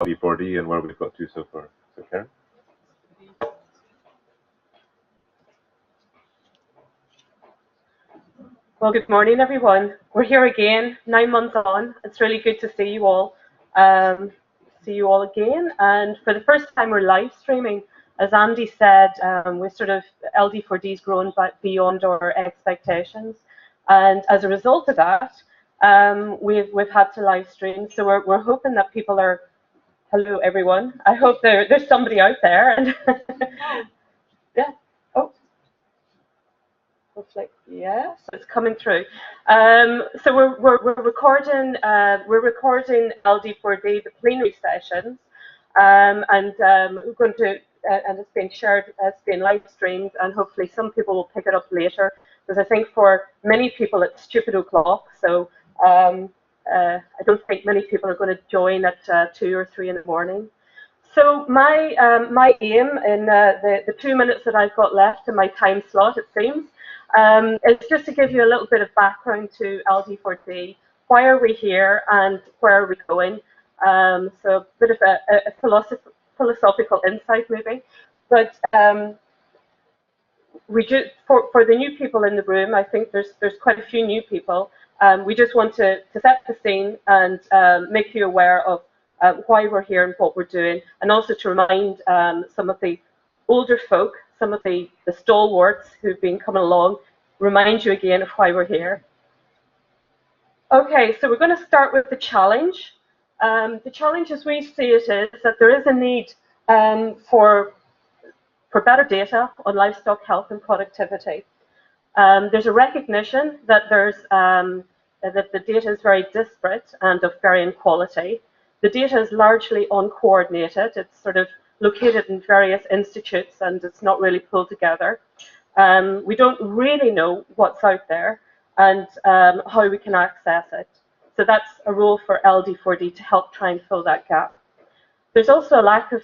LD4D and where we've got to so far. So Karen? Well, good morning, everyone. We're here again, 9 months on. It's really good to see you all. Um, see you all again. And for the first time, we're live streaming. As Andy said, we sort of LD4D's grown beyond our expectations, and as a result of that, we've had to live stream. So we're hoping that people are. Hello, everyone. I hope there's somebody out there. And yeah. Oh. Looks like yes, it's coming through. So we're recording LD4D, the plenary sessions, and we're going to and it's being shared, it's being live streamed, and hopefully some people will pick it up later, because I think for many people it's stupid o'clock. So I don't think many people are going to join at 2 or 3 in the morning. So my aim in the 2 minutes that I've got left in my time slot, it seems, is just to give you a little bit of background to LD4D. Why are we here and where are we going? So a bit of a philosophical insight maybe. But we just, for the new people in the room, I think there's quite a few new people. We just want to set the scene and make you aware of why we're here and what we're doing, and also to remind some of the older folk, some of the stalwarts who've been coming along, remind you again of why we're here. Okay, so we're going to start with the challenge. The challenge as we see it is that there is a need for better data on livestock health and productivity. There's a recognition that that the data is very disparate and of varying quality. The data is largely uncoordinated. It's sort of located in various institutes and it's not really pulled together. We don't really know what's out there and how we can access it. So that's a role for LD4D to help try and fill that gap. There's also a lack of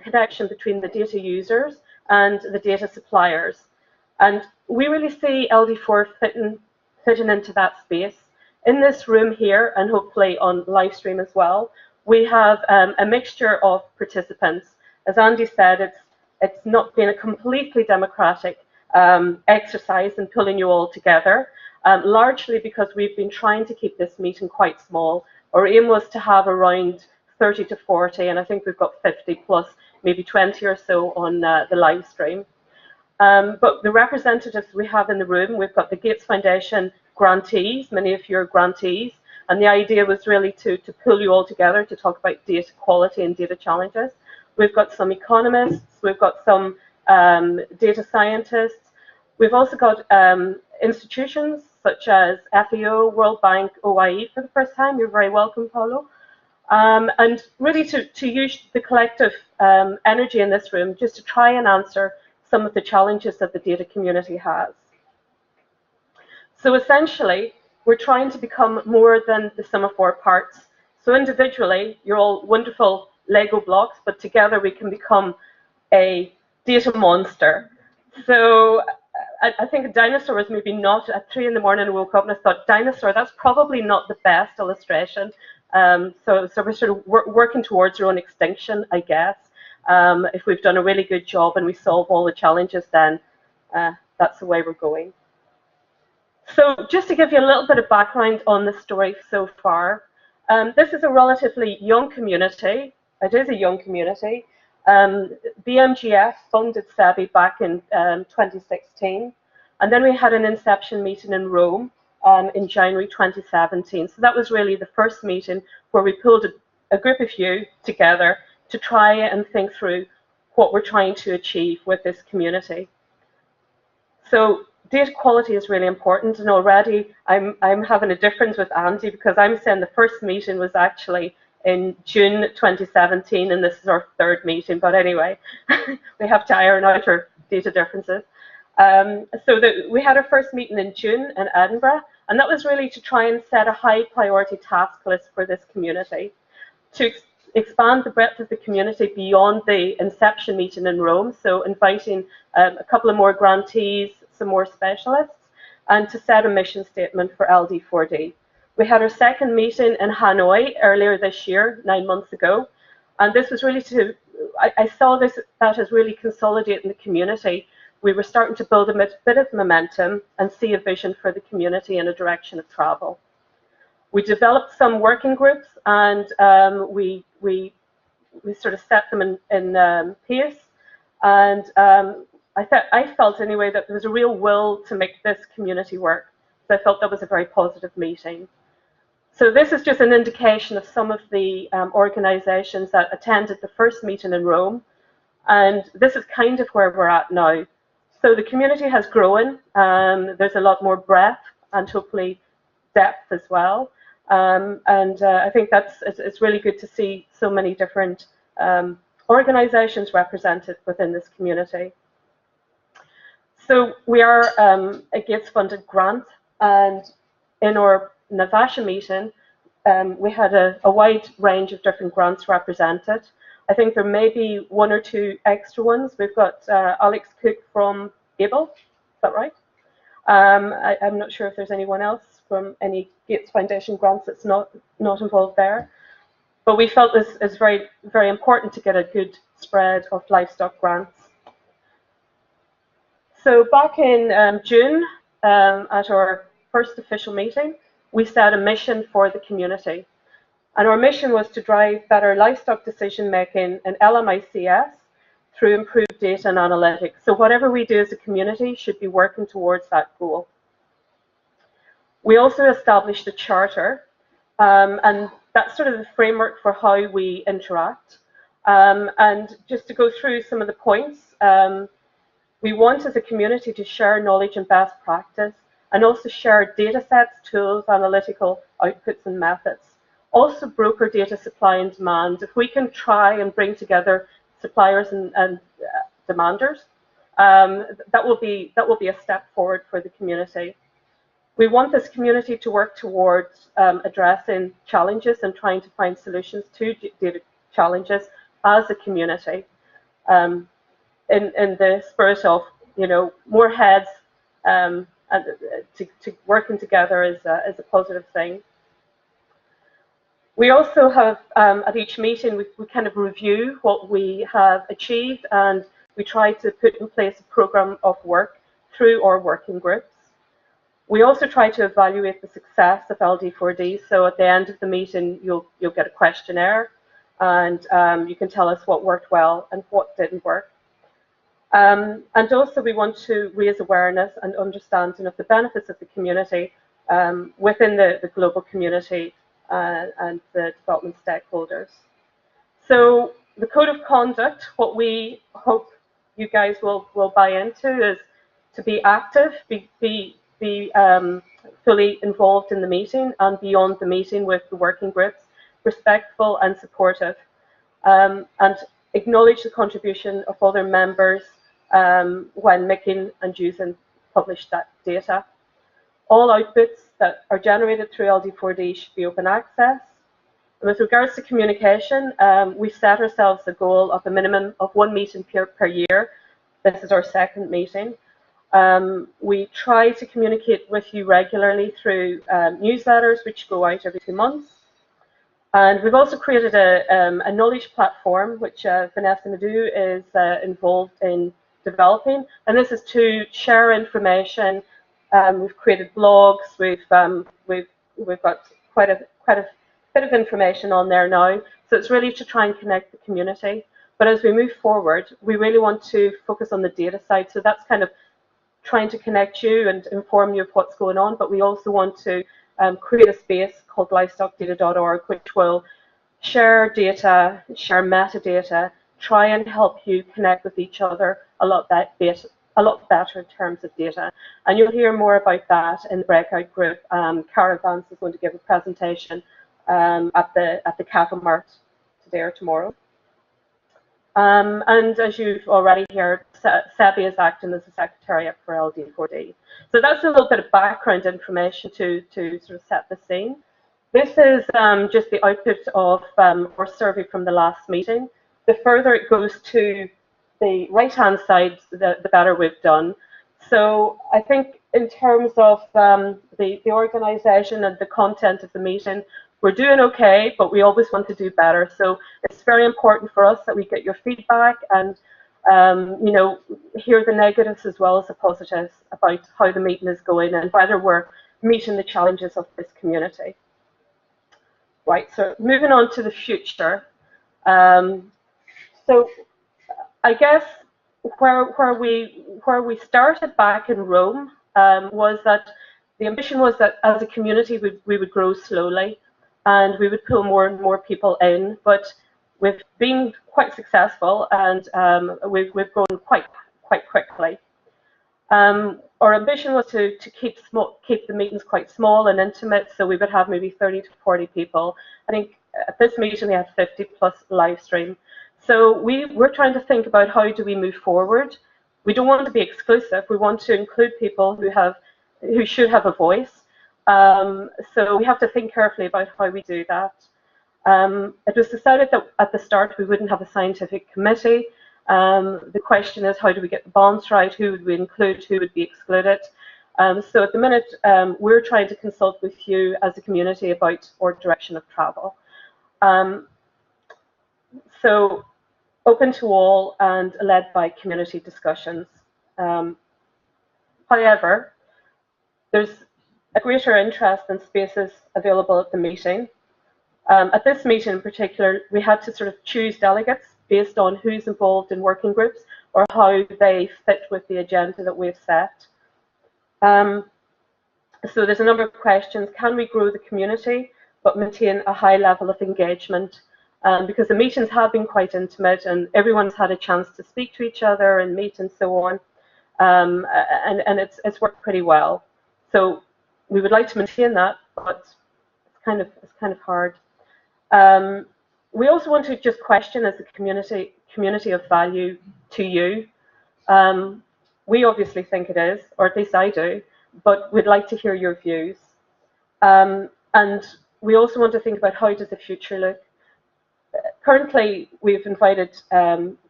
connection between the data users and the data suppliers. And we really see LD4 fitting into that space. In this room here, and hopefully on live stream as well, we have a mixture of participants. As Andy said, it's not been a completely democratic exercise in pulling you all together, largely because we've been trying to keep this meeting quite small. Our aim was to have around 30 to 40, and I think we've got 50 plus maybe 20 or so on the live stream. But the representatives we have in the room, we've got the Gates Foundation grantees, many of you are grantees, and the idea was really to pull you all together to talk about data quality and data challenges. We've got some economists, we've got some data scientists, we've also got institutions such as FAO, World Bank, OIE for the first time. You're very welcome, Paulo. And really to use the collective energy in this room just to try and answer some of the challenges that the data community has. So essentially, we're trying to become more than the sum of our parts. So individually, you're all wonderful Lego blocks, but together we can become a data monster. So I think a dinosaur was maybe not at 3 in the morning. I woke up and I thought, dinosaur, that's probably not the best illustration. So we're sort of working towards our own extinction, I guess. If we've done a really good job and we solve all the challenges, then that's the way we're going. So just to give you a little bit of background on the story so far, this is a relatively young community. It is a young community. BMGF funded SEBI back in 2016, and then we had an inception meeting in Rome in January 2017. So that was really the first meeting where we pulled a group of you together to try and think through what we're trying to achieve with this community. So data quality is really important, and already I'm having a difference with Andy because I'm saying the first meeting was actually in June 2017, and this is our third meeting. But anyway, we have to iron out our data differences. We had our first meeting in June in Edinburgh, and that was really to try and set a high priority task list for this community, to expand the breadth of the community beyond the inception meeting in Rome, so inviting a couple of more grantees, some more specialists, and to set a mission statement for LD4D. We had our second meeting in Hanoi earlier this year, 9 months ago, And this was really I saw that as really consolidating the community. We were starting to build a bit of momentum and see a vision for the community and a direction of travel. We developed some working groups, and we sort of set them in pace. And I felt anyway that there was a real will to make this community work. So I felt that was a very positive meeting. So this is just an indication of some of the organisations that attended the first meeting in Rome, and this is kind of where we're at now. So the community has grown. There's a lot more breadth and hopefully depth as well. I think it's really good to see so many different organisations represented within this community. So we are a Gates-funded grant, and in our Navasha meeting, we had a wide range of different grants represented. I think there may be one or two extra ones. We've got Alex Cook from Able, is that right? I'm not sure if there's anyone else from any Gates Foundation grants that's not involved there. But we felt this is very, very important to get a good spread of livestock grants. So back in June, at our first official meeting, we set a mission for the community. And our mission was to drive better livestock decision making in LMICS through improved data and analytics. So whatever we do as a community should be working towards that goal. We also established a charter, and that's sort of the framework for how we interact. And just to go through some of the points, we want as a community to share knowledge and best practice, and also share data sets, tools, analytical outputs and methods. Also broker data supply and demand. If we can try and bring together suppliers and demanders, that will be a step forward for the community. We want this community to work towards addressing challenges and trying to find solutions to data challenges as a community. In the spirit of, more heads and to working together is a positive thing. We also have, at each meeting, we kind of review what we have achieved, and we try to put in place a program of work through our working groups. We also try to evaluate the success of LD4D. So at the end of the meeting, you'll get a questionnaire, and you can tell us what worked well and what didn't work. And also we want to raise awareness and understanding of the benefits of the community within the global community and the development stakeholders. So the code of conduct, what we hope you guys will buy into is to be active, be fully involved in the meeting and beyond the meeting with the working groups, respectful and supportive, and acknowledge the contribution of other members when making and using published data. All outputs that are generated through LD4D should be open access. And with regards to communication, we set ourselves a goal of a minimum of 1 meeting per year. This is our second meeting. We try to communicate with you regularly through newsletters, which go out every 2 months. And we've also created a knowledge platform, which Vanessa Nadeau is involved in developing. And this is to share information. We've created blogs. We've got quite a bit of information on there now. So it's really to try and connect the community. But as we move forward, we really want to focus on the data side. So that's kind of trying to connect you and inform you of what's going on. But we also want to create a space called livestockdata.org, which will share data, share metadata, try and help you connect with each other a lot better in terms of data. And you'll hear more about that in the breakout group. Cara Vance is going to give a presentation at the Cattle Mart today or tomorrow. And as you've already heard, SEBI is acting as the Secretariat for LD4D. So that's a little bit of background information to sort of set the scene. This is just the output of our survey from the last meeting. The further it goes to the right-hand side, the better we've done. So I think in terms of the organisation and the content of the meeting, we're doing okay, but we always want to do better. So it's very important for us that we get your feedback and hear the negatives as well as the positives about how the meeting is going and whether we're meeting the challenges of this community. Right, so moving on to the future. So I guess where we started back in Rome was that the ambition was that as a community we would grow slowly and we would pull more and more people in. But we've been quite successful and we've grown quite quickly. Our ambition was to keep the meetings quite small and intimate, so we would have maybe 30 to 40 people. I think at this meeting we had 50 plus live stream. So we're trying to think about how do we move forward. We don't want to be exclusive. We want to include people who should have a voice. So we have to think carefully about how we do that. It was decided that at the start we wouldn't have a scientific committee. The question is, how do we get the balance right? Who would we include? Who would be excluded? So at the minute, we're trying to consult with you as a community about our direction of travel. So open to all and led by community discussions. However, there's a greater interest in spaces available at the meeting. At this meeting in particular, we had to sort of choose delegates based on who's involved in working groups or how they fit with the agenda that we've set. So there's a number of questions. Can we grow the community but maintain a high level of engagement? Because the meetings have been quite intimate and everyone's had a chance to speak to each other and meet and so on. And it's worked pretty well. So we would like to maintain that, but it's kind of hard. We also want to just question as a community of value to you. We obviously think it is, or at least I do, but we'd like to hear your views. And we also want to think about how does the future look. Currently, we've invited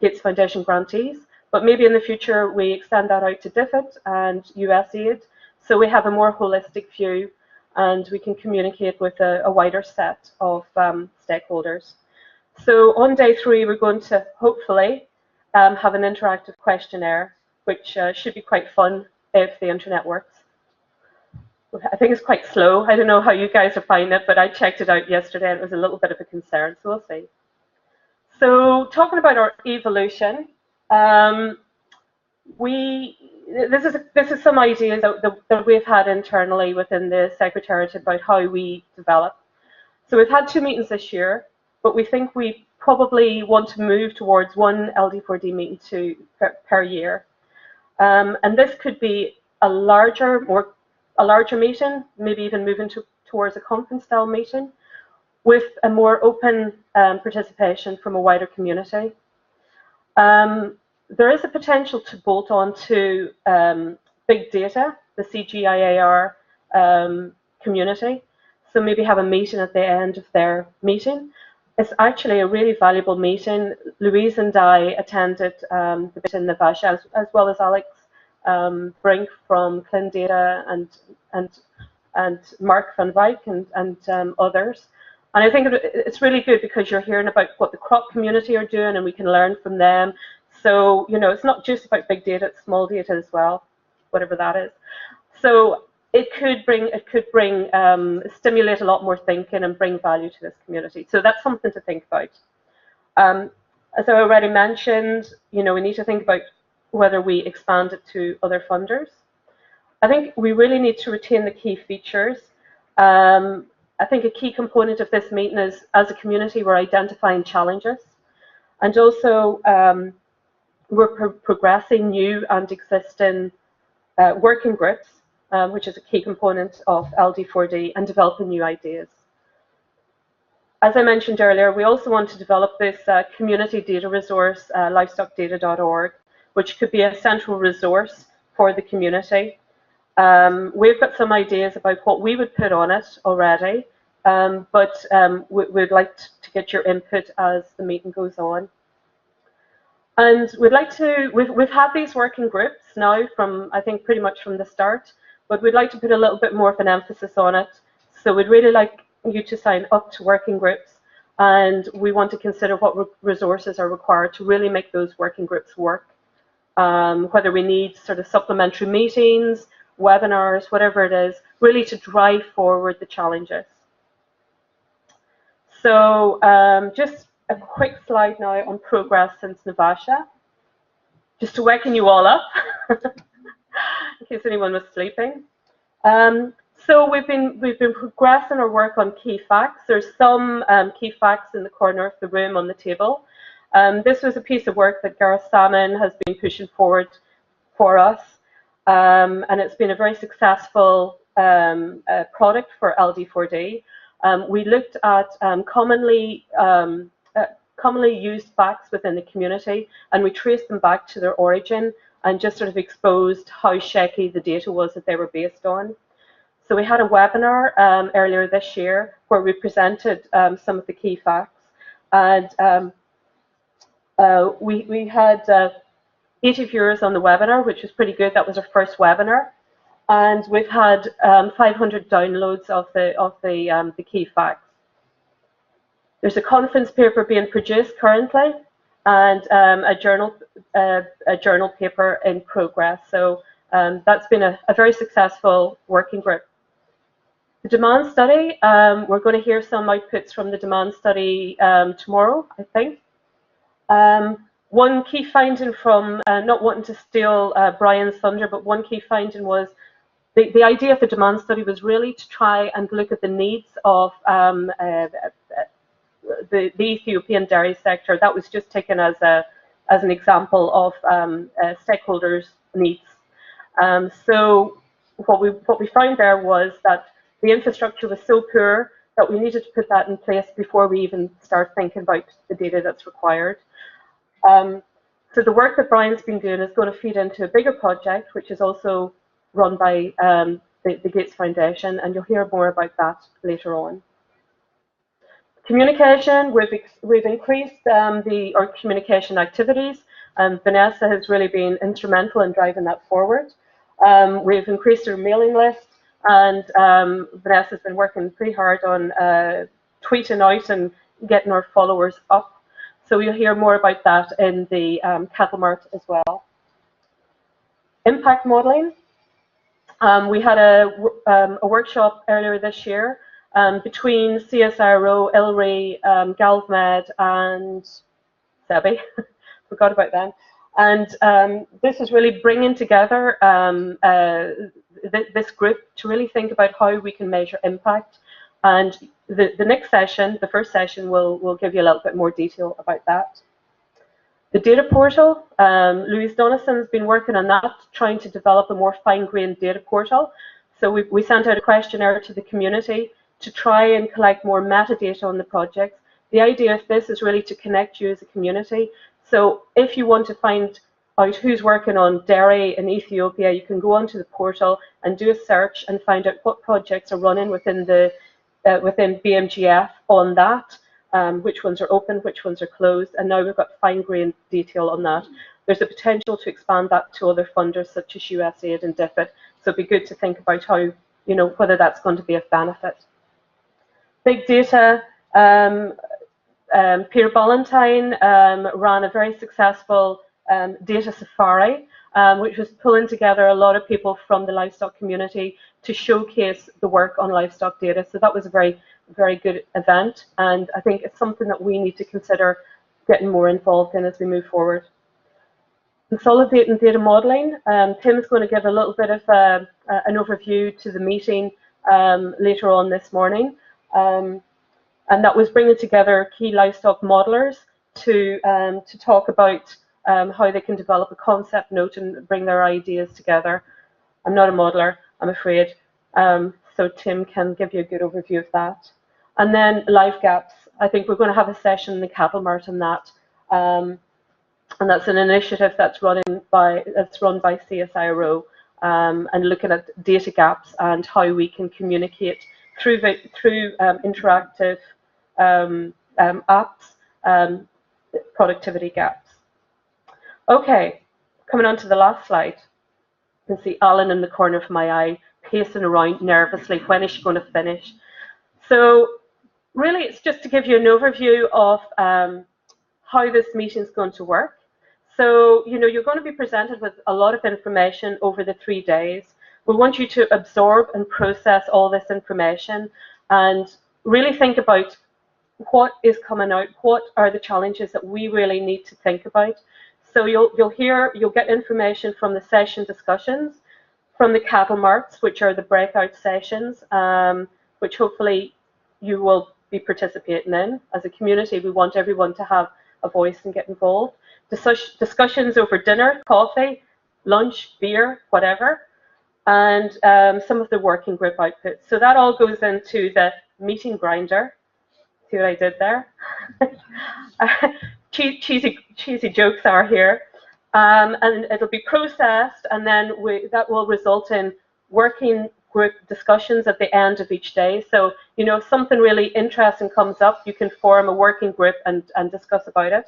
Gates Foundation grantees, but maybe in the future we extend that out to DFID and US Aid, so we have a more holistic view and we can communicate with a wider set of stakeholders. So on day 3, we're going to hopefully have an interactive questionnaire, which should be quite fun if the internet works. I think it's quite slow. I don't know how you guys are finding it, but I checked it out yesterday and it was a little bit of a concern, so we'll see. So talking about our evolution, this is some ideas that we've had internally within the Secretariat about how we develop. So we've had 2 meetings this year, but we think we probably want to move towards 1 LD4D meeting per year. And this could be a larger meeting, maybe even moving towards a conference-style meeting, with a more open participation from a wider community. There is a potential to bolt on to big data, the CGIAR community, so maybe have a meeting at the end of their meeting. It's actually a really valuable meeting. Louise and I attended the bit in Navasha, as well as Alex Brink from Clean Data and Mark van Wyk and others. And I think it's really good because you're hearing about what the crop community are doing and we can learn from them. So, it's not just about big data, it's small data as well, whatever that is. So it could stimulate a lot more thinking and bring value to this community. So that's something to think about. As I already mentioned, we need to think about whether we expand it to other funders. I think we really need to retain the key features. I think a key component of this meeting is, as a community, we're identifying challenges. And also, we're progressing new and existing working groups, which is a key component of LD4D, and developing new ideas. As I mentioned earlier, we also want to develop this community data resource, livestockdata.org, which could be a central resource for the community. We've got some ideas about what we would put on it already, but we'd like to get your input as the meeting goes on. And we've had these working groups now from, I think, pretty much from the start, but we'd like to put a little bit more of an emphasis on it. So we'd really like you to sign up to working groups, and we want to consider what resources are required to really make those working groups work. Whether we need sort of supplementary meetings, webinars, whatever it is, really to drive forward the challenges. So just a quick slide now on progress since Navasha, just to waken you all up, in case anyone was sleeping. So we've been progressing our work on key facts. There's some key facts in the corner of the room on the table. This was a piece of work that Gareth Salmon has been pushing forward for us, and it's been a very successful product for LD4D. We looked at commonly used facts within the community, and we traced them back to their origin and just sort of exposed how shaky the data was that they were based on. So we had a webinar earlier this year where we presented some of the key facts, and we had 80 viewers on the webinar, which was pretty good. That was our first webinar, and we've had 500 downloads of the key facts. There's a conference paper being produced currently, and a journal paper in progress. So that's been a very successful working group. The demand study, we're going to hear some outputs from the demand study tomorrow, I think. One key finding from, not wanting to steal Brian's thunder, but one key finding was the idea of the demand study was really to try and look at the needs of the Ethiopian dairy sector. That was just taken as an example of stakeholders' needs. So what we found there was that the infrastructure was so poor that we needed to put that in place before we even start thinking about the data that's required. So the work that Brian's been doing is going to feed into a bigger project, which is also run by the Gates Foundation, and you'll hear more about that later on. Communication, we've increased our communication activities. Vanessa has really been instrumental in driving that forward. We've increased our mailing list, and Vanessa's been working pretty hard on tweeting out and getting our followers up. So you'll hear more about that in the cattle mart as well. Impact modelling. We had a workshop earlier this year between CSIRO, ILRI, GalvMed, and SEBI. Forgot about them. And this is really bringing together this group to really think about how we can measure impact. And the next session, the first session, will give you a little bit more detail about that. The data portal, Louise Donnison's been working on that, trying to develop a more fine-grained data portal. So we sent out a questionnaire to the community to try and collect more metadata on the projects. The idea of this is really to connect you as a community. So if you want to find out who's working on dairy in Ethiopia, you can go onto the portal and do a search and find out what projects are running within BMGF on that, which ones are open, which ones are closed, and now we've got fine-grained detail on that. There's a potential to expand that to other funders such as USAID and DFID, so it'd be good to think about how, whether that's going to be of benefit. Big data, Peter Ballantyne ran a very successful data safari, which was pulling together a lot of people from the livestock community to showcase the work on livestock data. So that was a very, very good event, and I think it's something that we need to consider getting more involved in as we move forward. Consolidating data modelling. Tim's going to give a little bit of an overview to the meeting later on this morning. And that was bringing together key livestock modelers to talk about how they can develop a concept note and bring their ideas together. I'm not a modeler, I'm afraid, so Tim can give you a good overview of that. And then live gaps. I think we're going to have a session in the cattle mart on that, and that's an initiative that's run by CSIRO, and looking at data gaps and how we can communicate through interactive apps, productivity gaps. Okay, coming on to the last slide. You can see Alan in the corner of my eye, pacing around nervously. When is she going to finish? So really, it's just to give you an overview of how this meeting is going to work. So, you're going to be presented with a lot of information over the 3 days. We want you to absorb and process all this information and really think about what is coming out, what are the challenges that we really need to think about. So you'll get information from the session discussions, from the cattle marts, which are the breakout sessions, which hopefully you will be participating in. As a community, we want everyone to have a voice and get involved. Discussions over dinner, coffee, lunch, beer, whatever, and some of the working group outputs. So that all goes into the meeting grinder. See what I did there? cheesy jokes are here. And it'll be processed, and then that will result in working group discussions at the end of each day. So, if something really interesting comes up, you can form a working group and discuss about it.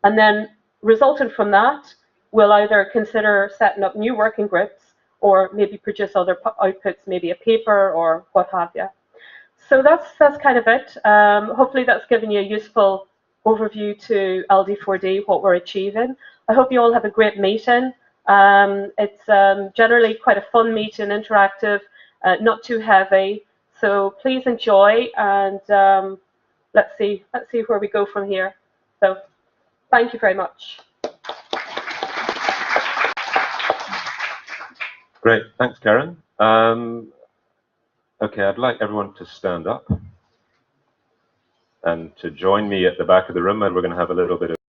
And then, resulting from that, we'll either consider setting up new working groups or maybe produce other outputs, maybe a paper or what have you. So that's kind of it. Hopefully that's given you a useful overview to LD4D, what we're achieving. I hope you all have a great meeting. It's generally quite a fun meeting, interactive, not too heavy. So please enjoy, and let's see where we go from here. So thank you very much. Great, thanks, Karen. Okay, I'd like everyone to stand up and to join me at the back of the room, and we're going to have a little bit of